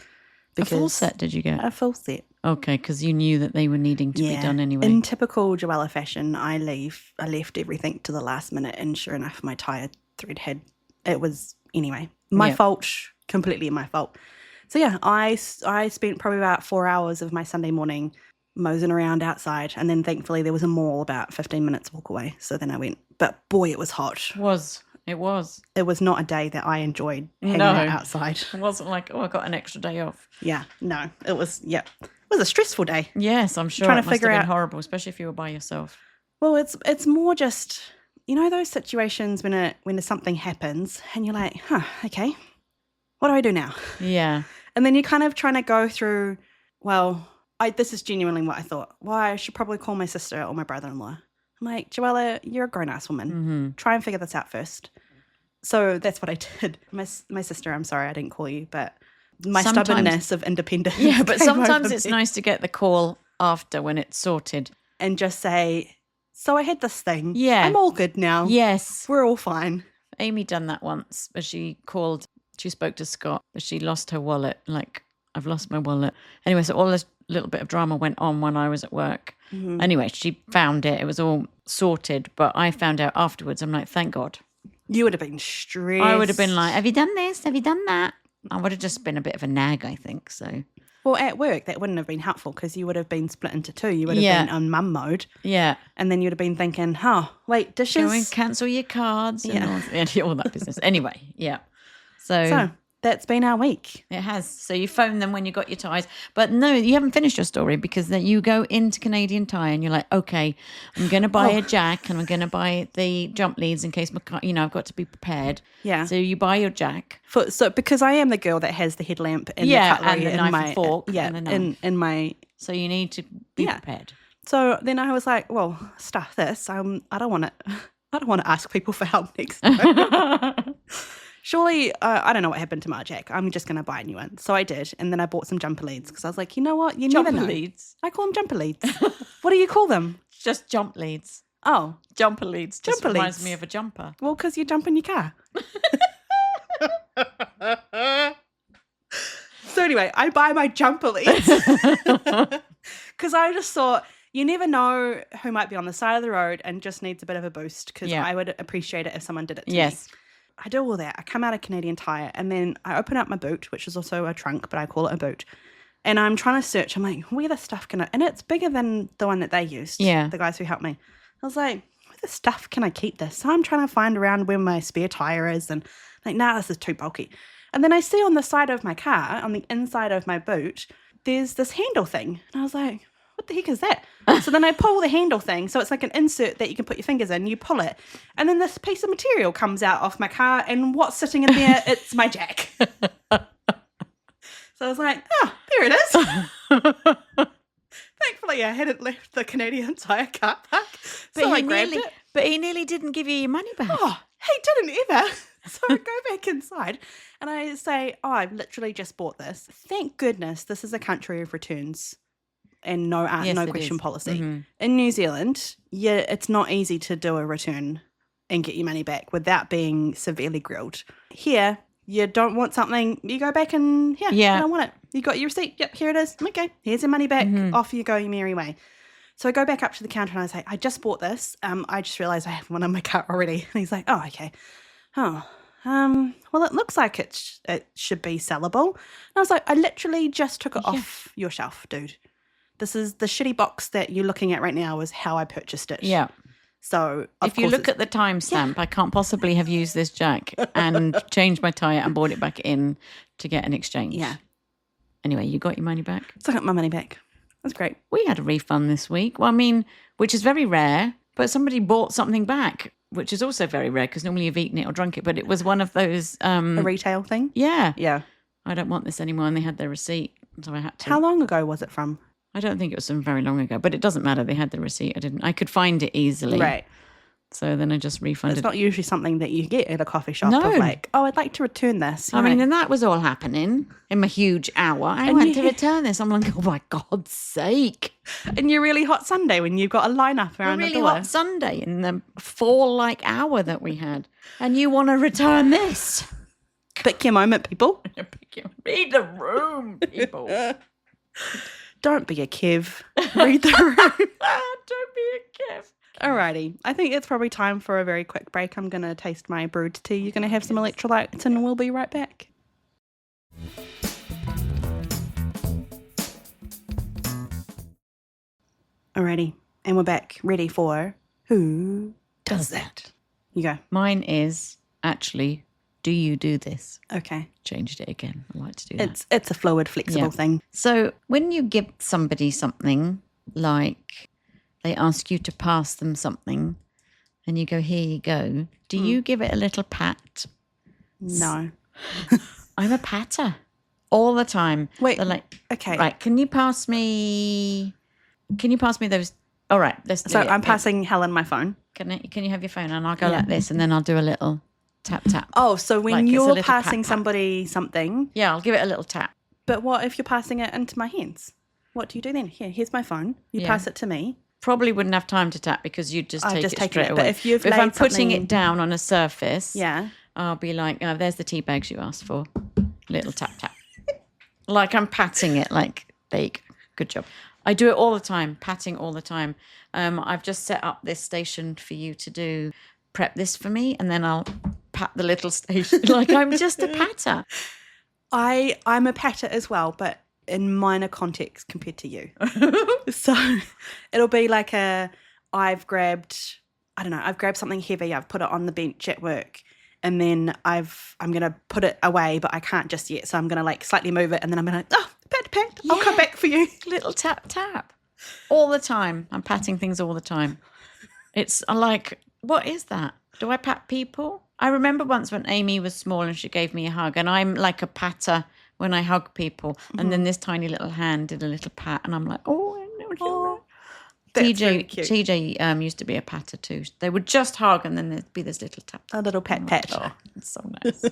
A full set, did you get? A full set. Okay, because you knew that they were needing to be done anyway. In typical Joella fashion, I left everything to the last minute, and sure enough, my tyre thread anyway, my fault, completely my fault. So yeah, I spent probably about 4 hours of my Sunday morning moseying around outside, and then thankfully there was a mall about 15 minutes walk away. So then I went, but boy, it was hot. It was. It was not a day that I enjoyed hanging out outside. It wasn't like, I got an extra day off. Yeah, no, it was a stressful day. Yes, I'm sure Trying it to must figure have been out- horrible, especially if you were by yourself. Well, it's more just, those situations when something happens and you're like, okay, what do I do now? Yeah. And then you're kind of trying to go through, this is genuinely what I thought. Well, I should probably call my sister or my brother-in-law. I'm like, Joella, you're a grown-ass woman. Mm-hmm. Try and figure this out first. So that's what I did. My sister, I'm sorry I didn't call you, but my stubbornness of independence. Yeah, but came sometimes over it's me. nice to get the call after when it's sorted. And just say, so I had this thing. Yeah. I'm all good now. Yes. We're all fine. Amy done that once, but she spoke to Scott, but she lost her wallet. Like, I've lost my wallet. Anyway, so all this little bit of drama went on when I was at work. Mm-hmm. Anyway, she found it. It was all sorted, but I found out afterwards. I'm like, thank God. You would have been stressed. I would have been like, have you done this? Have you done that? I would have just been a bit of a nag, I think. So, well, at work, that wouldn't have been helpful because you would have been split into two. You would have been on mum mode. Yeah. And then you'd have been thinking, wait, dishes? Shall we cancel your cards? And all that business. Anyway, yeah. So that's been our week. It has. So you phone them when you got your tyres. But no, you haven't finished your story because then you go into Canadian Tire and you're like, okay, I'm going to buy a jack and I'm going to buy the jump leads in case my car, I've got to be prepared. Yeah. So you buy your jack. So because I am the girl that has the headlamp and the cutlery and the in knife my and fork. Yeah, and the knife. in my. So you need to be prepared. So then I was like, well, stuff this. I don't want to. I don't want to ask people for help next time. Surely, I don't know what happened to my jack. I'm just going to buy a new one. So I did. And then I bought some jumper leads because I was like, you know what? You never know. Jumper leads. I call them jumper leads. What do you call them? Just jump leads. Oh, Jumper leads. Just Jumper reminds leads. me of a jumper. well, because you jump in your car. So anyway, I buy my jumper leads because I just thought, you never know who might be on the side of the road and just needs a bit of a boost because I would appreciate it if someone did it to me. I do all that. I come out of Canadian Tire and then I open up my boot, which is also a trunk, but I call it a boot. And I'm trying to search. I'm like, where the stuff can I... And it's bigger than the one that they used, the guys who helped me. I was like, where the stuff can I keep this? So I'm trying to find around where my spare tire is and like, this is too bulky. And then I see on the side of my car, on the inside of my boot, there's this handle thing. And I was like, what the heck is that? So then I pull the handle thing. So it's like an insert that you can put your fingers in. You pull it. And then this piece of material comes out off my car. And what's sitting in there? It's my jack. So I was like, there it is. Thankfully, I hadn't left the Canadian Tire car park. So I grabbed it. But he nearly didn't give you your money back. Oh, he didn't either. So I go back inside and I say, I've literally just bought this. Thank goodness this is a country of returns and no question policy. Mm-hmm. In New Zealand, it's not easy to do a return and get your money back without being severely grilled. Here, you don't want something, you go back and, I don't want it. You got your receipt. Yep, here it is. Okay, here's your money back. Mm-hmm. Off you go, your merry way. So I go back up to the counter and I say, I just bought this. I just realised I have one in my cart already. And he's like, oh, okay. Oh, well, it looks like it should be sellable. And I was like, I literally just took it off your shelf, dude. This is the shitty box that you're looking at right now is how I purchased it. Yeah. So If you look at the timestamp, I can't possibly have used this jack and changed my tyre and brought it back in to get an exchange. Yeah. Anyway, you got your money back? So I got my money back. That's great. We had a refund this week. Well, I mean, which is very rare, but somebody bought something back, which is also very rare because normally you've eaten it or drunk it, but it was one of those... A retail thing? Yeah. Yeah. I don't want this anymore, and they had their receipt, so I had to... How long ago was it from? I don't think it was from very long ago, but it doesn't matter. They had the receipt. I could find it easily. Right. So then I just refunded. It's not usually something that you get at a coffee shop No. of like, oh, I'd like to return this. I mean, and that was all happening in my huge hour. I went to return this. I'm like, oh, my God's sake. And your really hot Sunday when you've got a line up around A really the door. hot Sunday in the fall-like hour that we had. And you want to return this? Pick your moment, people. Read the room, people. Don't be a Kev. Read the room. Don't be a Kev. Alrighty. I think it's probably time for a very quick break. I'm going to taste my brewed tea. You're going to have some electrolytes and we'll be right back. Alrighty. And we're back ready for Who Does That? You go. Mine is actually, do you do this? Okay. Changed it again. I like to do that. It's a fluid, flexible thing. So when you give somebody something, like they ask you to pass them something and you go, here you go, do you give it a little pat? No. I'm a patter all the time. Wait, They're like, okay. right, can you pass me those? All right, let's do So it. I'm passing Helen my phone. Can you have your phone? And I'll go like this and then I'll do a little tap, tap. Oh, so when Like it's a you're little passing pat, pat. somebody something, Yeah, I'll give it a little tap. but what if you're passing it into my hands? What do you do then? Here's my phone. You pass it to me. Probably wouldn't have time to tap because you'd just I've take just it taken straight it, away. but if you've I'm laid putting something- it down on a surface, Yeah. I'll be like, oh, there's the tea bags you asked for. Little tap, tap. Like I'm patting it, like, there you go. Good job. I do it all the time, patting all the time. I've just set up this station for you to do. Prep this for me, and then I'll pat the little station. Like I'm just a patter. I'm a patter as well, but in minor context compared to you. So it'll be like I've grabbed something heavy, I've put it on the bench at work, and then I'm going to put it away, but I can't just yet. So I'm going to like slightly move it, and then I'm going to, pat, I'll come back for you. Little tap, tap. All the time. I'm patting things all the time. It's like, what is that? Do I pat people? I remember once when Amy was small and she gave me a hug, and I'm like a patter when I hug people. And then this tiny little hand did a little pat, and I'm like, oh, I know. Oh, that's really cute. TJ used to be a patter too. They would just hug, and then there'd be this little tap. A little pat. Oh, it's so nice.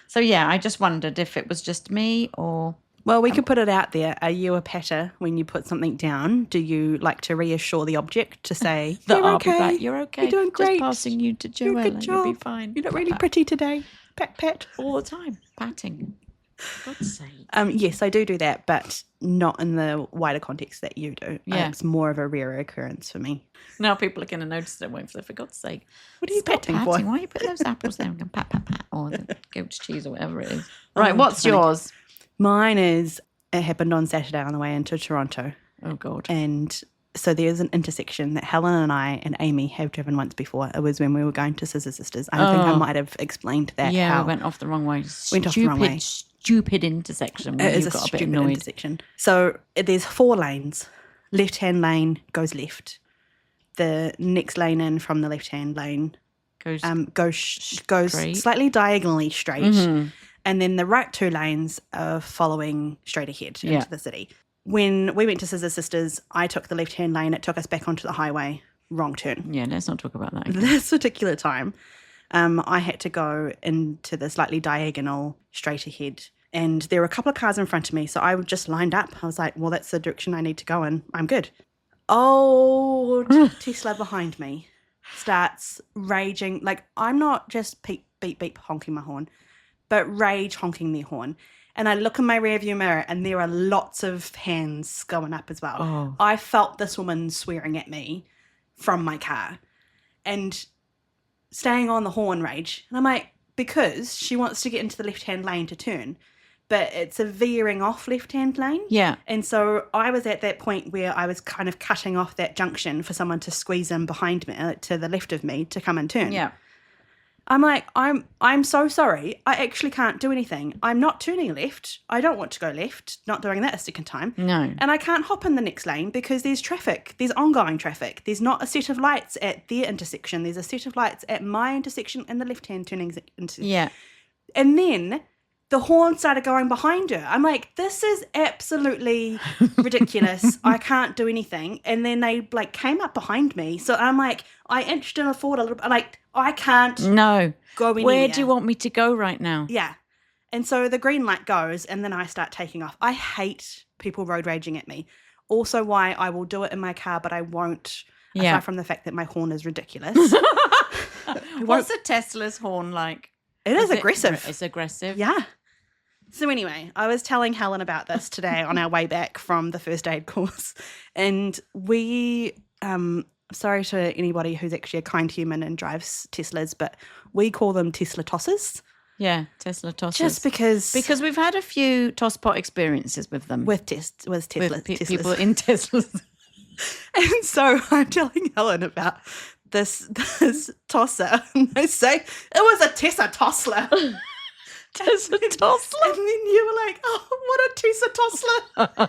So yeah, I just wondered if it was just me or... Well, we could put it out there. Are you a patter when you put something down? Do you like to reassure the object to say, that you're I'll okay, be back. You're okay. you're doing great. Just passing you to You're a Joella. good You'll be job. fine. You're not really pretty today. Pat, pat. All the time. Patting. God's sake. Yes, I do that, but not in the wider context that you do. Yeah. It's more of a rare occurrence for me. Now people are going to notice it, won't they? For God's sake. What are you Stop patting patting. for? Why are you putting those apples there and go pat, pat, pat? Or the goat's cheese or whatever it is. Right, Oh, what's funny. yours? Mine is, it happened on Saturday on the way into Toronto. Oh, God. And so there's an intersection that Helen and I and Amy have driven once before. It was when we were going to Scissor Sisters. I think I might have explained that. Yeah, how we went off the wrong way. Went off the wrong way. Stupid intersection where it is you a got a bit stupid annoyed. intersection. So there's 4 lanes. Left-hand lane goes left. The next lane in from the left-hand lane Goes goes straight. slightly diagonally straight. Mm-hmm. And then the right 2 lanes are following straight ahead Yeah. into the city. When we went to Scissor Sisters, I took the left-hand lane. It took us back onto the highway. Wrong turn. Yeah, let's not talk about that again. This particular time, I had to go into the slightly diagonal straight ahead. And there were a couple of cars in front of me. So I just lined up. I was like, well, that's the direction I need to go in. I'm good. Old Tesla behind me starts raging. Like, I'm not just beep, beep, beep, honking my horn, but rage honking their horn. And I look in my rearview mirror and there are lots of hands going up as well. Oh. I felt this woman swearing at me from my car and staying on the horn rage. And I'm like, because she wants to get into the left-hand lane to turn. but it's a veering off left-hand lane. Yeah. And so I was at that point where I was kind of cutting off that junction for someone to squeeze in behind me, to the left of me, to come and turn. Yeah. I'm like, I'm so sorry. I actually can't do anything. I'm not turning left. I don't want to go left. Not doing that a second time. No. And I can't hop in the next lane because there's traffic. There's ongoing traffic. There's not a set of lights at their intersection. There's a set of lights at my intersection and the left-hand turning intersection. Yeah. And then the horn started going behind her. I'm like, this is absolutely ridiculous. I can't do anything. And then they like came up behind me. So I'm like, I inched in forward a little bit. Like, I can't go anywhere. Where do you want me to go right now? Yeah. And so the green light goes and then I start taking off. I hate people road raging at me. Also why I will do it in my car, but I won't, aside from the fact that my horn is ridiculous. What's a Tesla's horn like? It is aggressive. It's aggressive. Yeah. So anyway, I was telling Helen about this today on our way back from the first aid course. And we, sorry to anybody who's actually a kind human and drives Teslas, but we call them Tesla tossers. Yeah, Tesla tossers. Just because we've had a few tosspot experiences with them. With Teslas. People in Teslas. And so I'm telling Helen about this tosser. And I say, it was a Tesla Tossler. Tesla Tossler? And then you were like, oh, what a Tesla Tossler.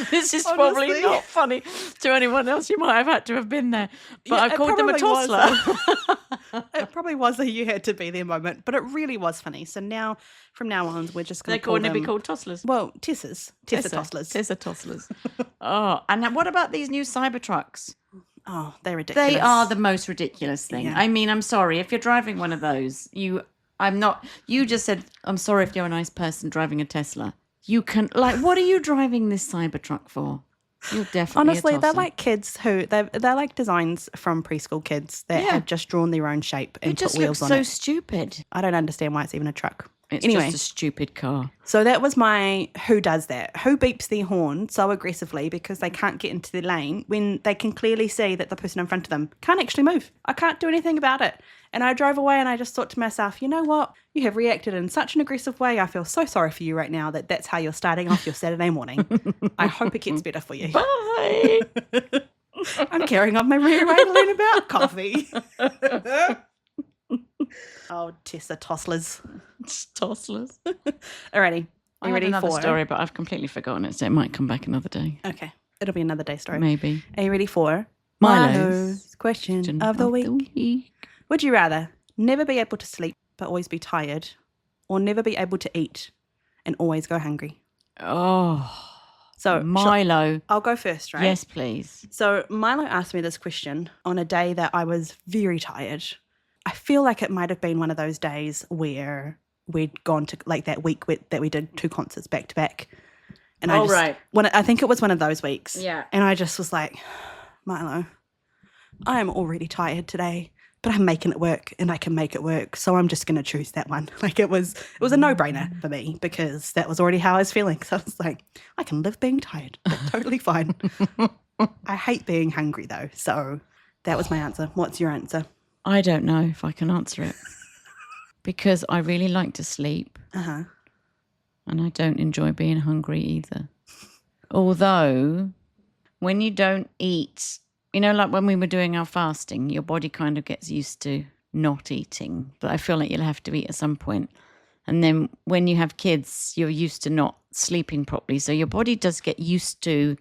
This is probably not funny to anyone else. You might have had to have been there. But Yeah, I called them a tossler. It probably was a you had to be there moment, but it really was funny. So now, from now on, we're just going to call them... They're going to be called tosslers. Well, Tessas. Tesla Tosslers. Tesla tosslers. Oh, and what about these new Cybertrucks? Oh, they're ridiculous. They are the most ridiculous thing. Yeah. I mean, I'm sorry. If you're driving one of those, you just said, I'm sorry if you're a nice person driving a Tesla. You can, like, what are you driving this Cybertruck for? You're definitely Honestly, a they're tosser. like kids they're like designs from preschool kids that have just drawn their own shape and It just put wheels looks on so it. stupid. I don't understand why it's even a truck. It's Anyway. just a stupid car. So that was my who does that? Who beeps their horn so aggressively because they can't get into their lane when they can clearly see that the person in front of them can't actually move. I can't do anything about it. And I drove away and I just thought to myself, you know what? You have reacted in such an aggressive way. I feel so sorry for you right now that's how you're starting off your Saturday morning. I hope it gets better for you. Bye. I'm carrying on my merry way to learn about coffee. Oh, Tessa Tosslers. Tosslers. Alrighty. Are you ready another for story, but I've completely forgotten it, so it might come back another day. Okay. It'll be another day story. Maybe. Are you ready for Milo's question of the week? Would you rather never be able to sleep but always be tired, or never be able to eat and always go hungry? Oh, So Milo. I'll go first, right? Yes, please. So Milo asked me this question on a day that I was very tired. I feel like it might have been one of those days where we'd gone to like that week that we did 2 concerts back to back. And right. I think it was one of those weeks. Yeah. And I just was like, Milo, I am already tired today, but I'm making it work and I can make it work. So I'm just going to choose that one. Like it was a no-brainer for me because that was already how I was feeling. So I was like, I can live being tired. That's totally fine. I hate being hungry though. So that was my answer. What's your answer? I don't know if I can answer it because I really like to sleep. Uh-huh. And I don't enjoy being hungry either. Although, when you don't eat, like when we were doing our fasting, your body kind of gets used to not eating. But I feel like you'll have to eat at some point. And then when you have kids, you're used to not sleeping properly. So your body does get used to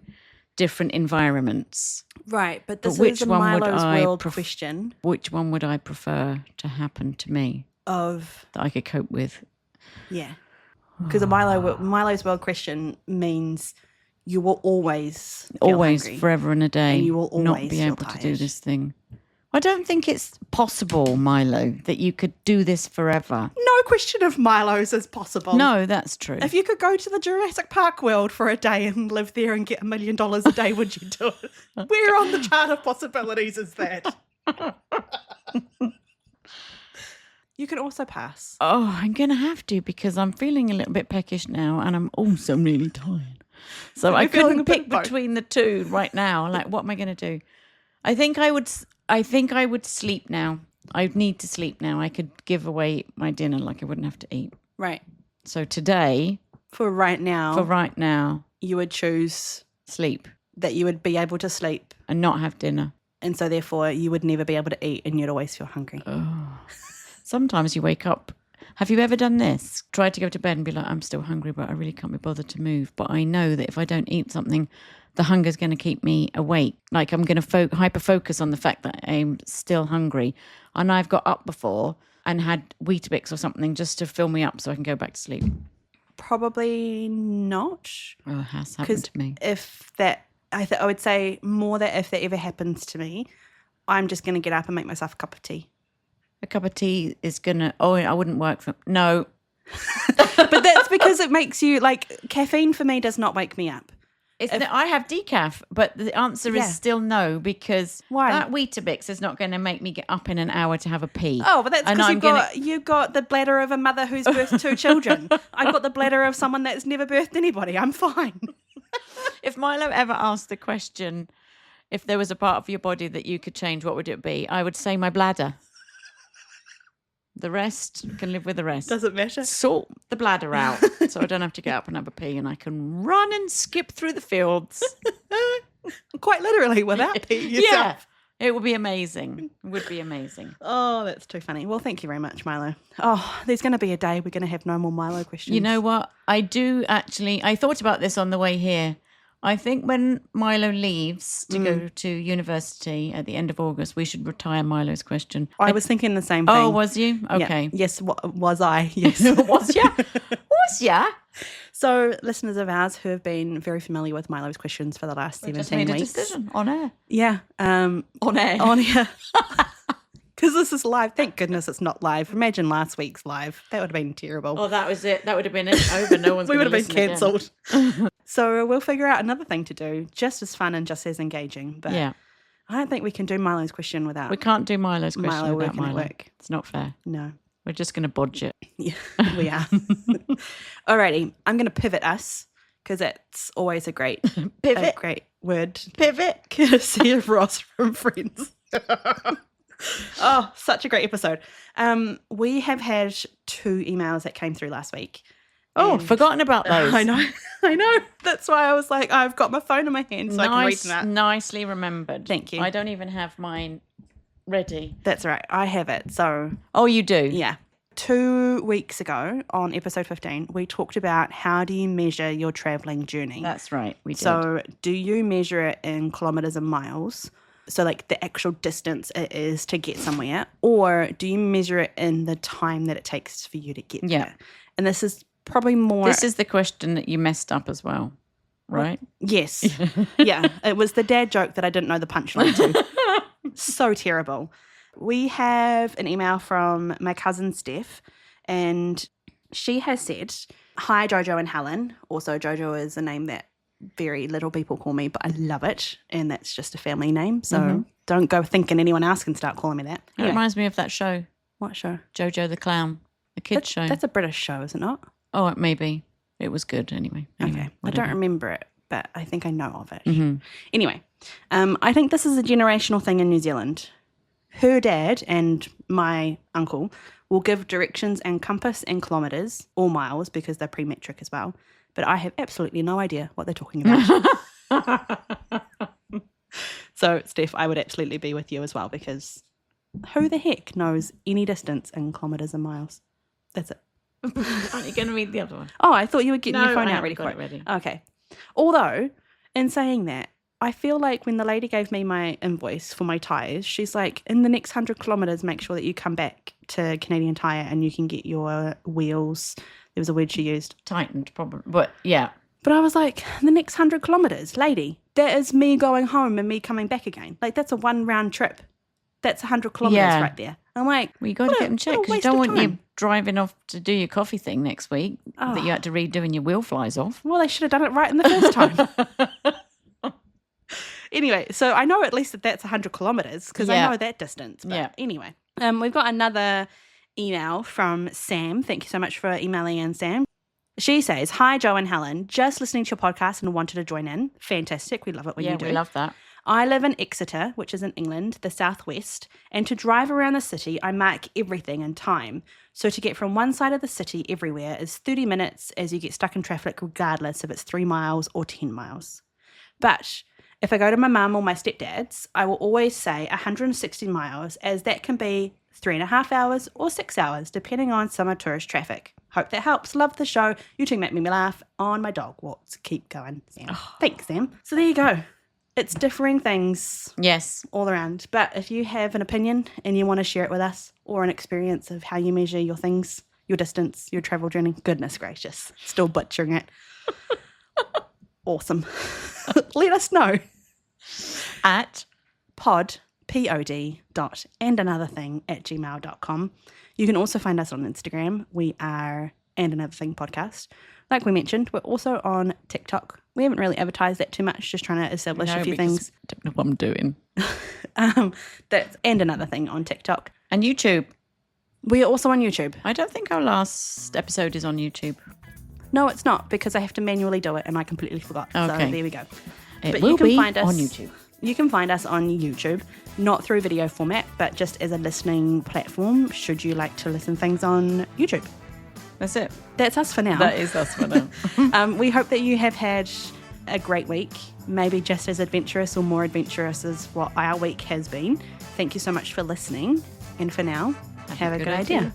different environments. Right, but this which is a one would Milo's I World question. Which one would I prefer to happen to me Of, that I could cope with? yeah. Because a Milo's World question means you will always feel hungry. Forever and a day, and you will not always be feel able to do tired. this thing. I don't think it's possible, Milo, that you could do this forever. No question of Milo's is possible. No, that's true. If you could go to the Jurassic Park world for a day and live there and get $1 million a day, would you do it? Where on the chart of possibilities is that? You can also pass. Oh, I'm going to have to because I'm feeling a little bit peckish now and I'm also really tired. So I couldn't pick between the two right now. Like, what am I going to do? I think I would sleep now. I'd need to sleep now. I could give away my dinner, like I wouldn't have to eat. Right. So today, For right now, you would choose sleep that you would be able to sleep, and not have dinner. and so therefore you would never be able to eat and you'd always feel hungry. Sometimes you wake up. Have you ever done this? Tried to go to bed and be like, I'm still hungry, but I really can't be bothered to move. But I know that if I don't eat something, the hunger's going to keep me awake. Like I'm going to hyper-focus on the fact that I'm still hungry. And I've got up before and had Weetabix or something just to fill me up so I can go back to sleep. Probably not. Oh, it has happened to me. If that, I would say more that if that ever happens to me, I'm just going to get up and make myself a cup of tea. A cup of tea is going to, I wouldn't work for, no. But that's because it makes you, like, caffeine for me does not wake me up. I have decaf, but the answer is still no, because Why? that Weetabix is not going to make me get up in an hour to have a pee. Oh, but that's because you've got the bladder of a mother who's birthed 2 children. I've got the bladder of someone that's never birthed anybody. I'm fine. If Milo ever asked the question, if there was a part of your body that you could change, what would it be? I would say my bladder. The rest can live with the rest. Doesn't matter. Sort the bladder out so I don't have to get up and have a pee and I can run and skip through the fields. Quite literally without peeing yourself. Yeah, it would be amazing. It would be amazing. Oh, that's too funny. Well, thank you very much, Milo. Oh, there's going to be a day we're going to have no more Milo questions. You know what? I thought about this on the way here. I think when Milo leaves to go to university at the end of August, we should retire Milo's question. I was thinking the same thing. Oh, was you? Okay. Yeah. Yes, was I? Yes. Was ya? Was ya? So listeners of ours who have been very familiar with Milo's questions for the last 17 just made weeks. a decision on air. Yeah. On air. On air. Because this is live. Thank goodness it's not live. Imagine last week's live. That would have been terrible. Oh, that was it. That would have been it. Over. No one's we would have been again. cancelled. So we'll figure out another thing to do, just as fun and just as engaging. But yeah. I don't think we can do Milo's question without. We can't do Milo's question Milo without working at Milo. work. It's not fair. No. We're just going to bodge it. Yeah, we are. Alrighty, I'm going to pivot us because it's always a great word. Pivot. Courtesy of Ross from Friends. Oh, such a great episode. We have had 2 emails that came through last week. Oh, forgotten about those. I know. That's why I was like, I've got my phone in my hand so I can read them out. Nicely remembered. Thank you. I don't even have mine ready. That's right. I have it. So. Oh, you do? Yeah. 2 weeks ago on episode 15, we talked about how do you measure your travelling journey. That's right. We did. So do you measure it in kilometres and miles? So like the actual distance it is to get somewhere, or do you measure it in the time that it takes for you to get there? And this is probably more... This is the question that you messed up as well, right? Yes. Yeah. It was the dad joke that I didn't know the punchline to. So terrible. We have an email from my cousin Steph, and she has said, "Hi Jojo and Helen." Also, Jojo is a name that very little people call me, but I love it, and that's just a family name. So don't go thinking anyone else can start calling me that. It reminds me of that show. What show? Jojo the Clown, a kids show. That's a British show, is it not? Oh, it may be. It was good anyway. Okay. I whatever. don't remember it, but I think I know of it. Anyway, I think this is a generational thing in New Zealand. Her dad and my uncle will give directions and compass and kilometres or miles because they're pre-metric as well. But I have absolutely no idea what they're talking about. So, Steph, I would absolutely be with you as well, because who the heck knows any distance in kilometres and miles? That's it. Aren't you going to read the other one? Oh, I thought you were getting your phone I out ready got quick. it ready. Okay. Although, in saying that, I feel like when the lady gave me my invoice for my tyres, she's like, in the next 100 kilometres, make sure that you come back to Canadian Tire and you can get your wheels. There was a word she used. Tightened, probably. But yeah. But I was like, the next 100 kilometres, lady, that is me going home and me coming back again. Like, that's a 1 round trip. That's 100 kilometres right there. I'm like, well, you got to get them checked because you don't want you driving off to do your coffee thing next week that you had to redo and your wheel flies off. Well, they should have done it right in the first time. Anyway, so I know at least that that's 100 kilometres because I know that distance. But anyway, we've got another email from Sam. Thank you so much for emailing in, Sam. She says, "Hi, Joe and Helen. Just listening to your podcast and wanted to join in. Fantastic. We love it when you do. Yeah, we love that. I live in Exeter, which is in England, the southwest, and to drive around the city, I mark everything in time. So to get from one side of the city everywhere is 30 minutes as you get stuck in traffic regardless if it's 3 miles or 10 miles. But if I go to my mum or my stepdad's, I will always say 160 miles, as that can be 3.5 hours or 6 hours, depending on summer tourist traffic. Hope that helps. Love the show. You two make me laugh on my dog walks. Keep going, Sam. Thanks, Sam. So there you go. It's differing things Yes. all around. But if you have an opinion and you want to share it with us, or an experience of how you measure your things, your distance, your travel journey, goodness gracious, still butchering it. Awesome. Let us know. At pod.andanotherthing@gmail.com. You can also find us on Instagram. We are And Another Thing Podcast. Like we mentioned, we're also on TikTok. We haven't really advertised that too much, just trying to establish a few things. I don't know what I'm doing. That's And Another Thing on TikTok. And YouTube. We are also on YouTube. I don't think our last episode is on YouTube. No, it's not, because I have to manually do it and I completely forgot. So Okay. there we go. It But will you can be find us on YouTube. You can find us on YouTube, not through video format, but just as a listening platform, should you like to listen things on YouTube. That's it. That's us for now. That is us for now. We hope that you have had a great week, maybe just as adventurous or more adventurous as what our week has been. Thank you so much for listening. And for now, have a good idea.